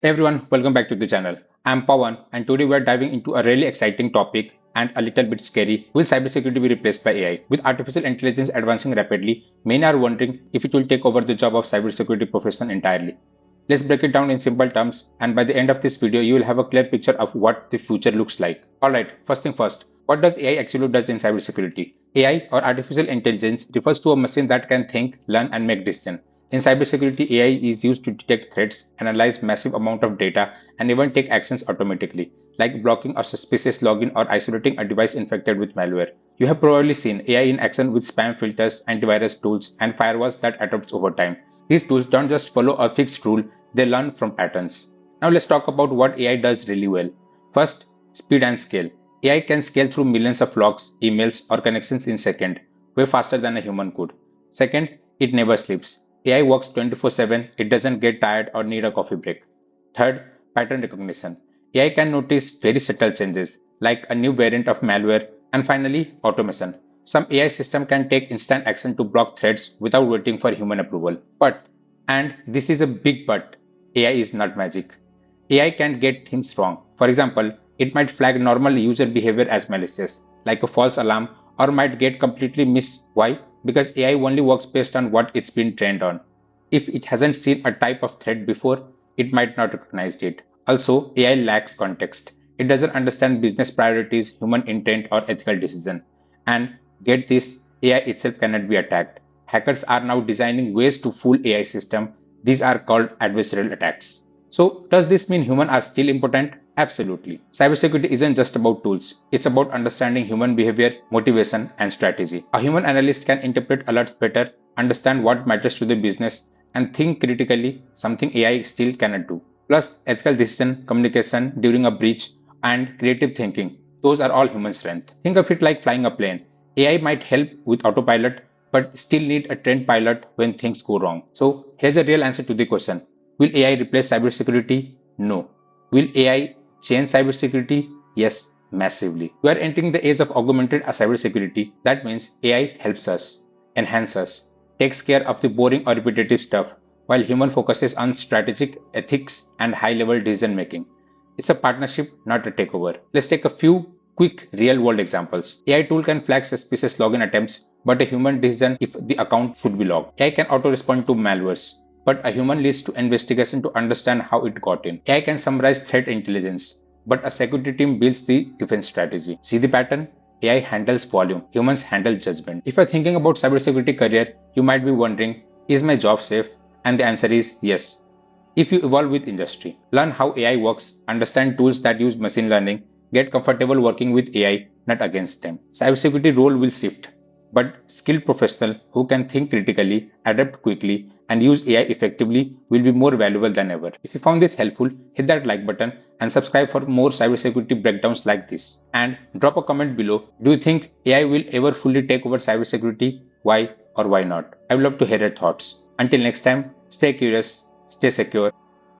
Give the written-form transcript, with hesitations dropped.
Hey everyone, welcome back to the channel. I'm Pawan and today we're diving into a really exciting topic and a little bit scary. Will cybersecurity be replaced by AI? With artificial intelligence advancing rapidly, many are wondering if it will take over the job of cybersecurity profession entirely. Let's break it down in simple terms and by the end of this video you will have a clear picture of what the future looks like. Alright, first thing first, what does AI actually does in cybersecurity? AI or artificial intelligence refers to a machine that can think, learn and make decisions. In cybersecurity, AI is used to detect threats, analyze massive amount of data, and even take actions automatically, like blocking a suspicious login or isolating a device infected with malware. You have probably seen AI in action with spam filters, antivirus tools, and firewalls that adapts over time. These tools don't just follow a fixed rule, they learn from patterns. Now let's talk about what AI does really well. First, speed and scale. AI can scale through millions of logs, emails, or connections in seconds, way faster than a human could. Second, it never sleeps. AI works 24/7, it doesn't get tired or need a coffee break. Third, pattern recognition. AI can notice very subtle changes, like a new variant of malware. And finally, automation. Some AI system can take instant action to block threats without waiting for human approval. But, and this is a big but, AI is not magic. AI can get things wrong. For example, it might flag normal user behavior as malicious, like a false alarm, or might get completely miss. Why? Because AI only works based on what it's been trained on. If it hasn't seen a type of threat before, it might not recognize it. Also, AI lacks context. It doesn't understand business priorities, human intent, or ethical decision. And get this, AI itself cannot be attacked. Hackers are now designing ways to fool AI system. These are called adversarial attacks. So, does this mean humans are still important? Absolutely. Cybersecurity isn't just about tools, it's about understanding human behavior, motivation, and strategy. A human analyst can interpret alerts better, understand what matters to the business, and think critically, something AI still cannot do. Plus, ethical decision, communication during a breach, and creative thinking. Those are all human strength. Think of it like flying a plane. AI might help with autopilot, but still need a trained pilot when things go wrong. So, here's a real answer to the question. Will AI replace cybersecurity? No. Will AI change cybersecurity? Yes, massively. We are entering the age of augmented cybersecurity. That means AI helps us, enhances us, takes care of the boring or repetitive stuff, while human focuses on strategic ethics and high-level decision making. It's a partnership, not a takeover. Let's take a few quick real-world examples. AI tool can flag suspicious login attempts, but a human decision if the account should be logged. AI can auto-respond to malwares, but a human leads to investigation to understand how it got in. AI can summarize threat intelligence, but a security team builds the defense strategy. See the pattern? AI handles volume, humans handle judgment. If you're thinking about cybersecurity career, you might be wondering, is my job safe? And the answer is yes. If you evolve with industry, learn how AI works, understand tools that use machine learning, get comfortable working with AI, not against them. Cybersecurity role will shift, but skilled professionals who can think critically, adapt quickly, and use AI effectively will be more valuable than ever. If you found this helpful, hit that like button and subscribe for more cybersecurity breakdowns like this. And drop a comment below. Do you think AI will ever fully take over cybersecurity? Why or why not? I would love to hear your thoughts. Until next time, stay curious, stay secure,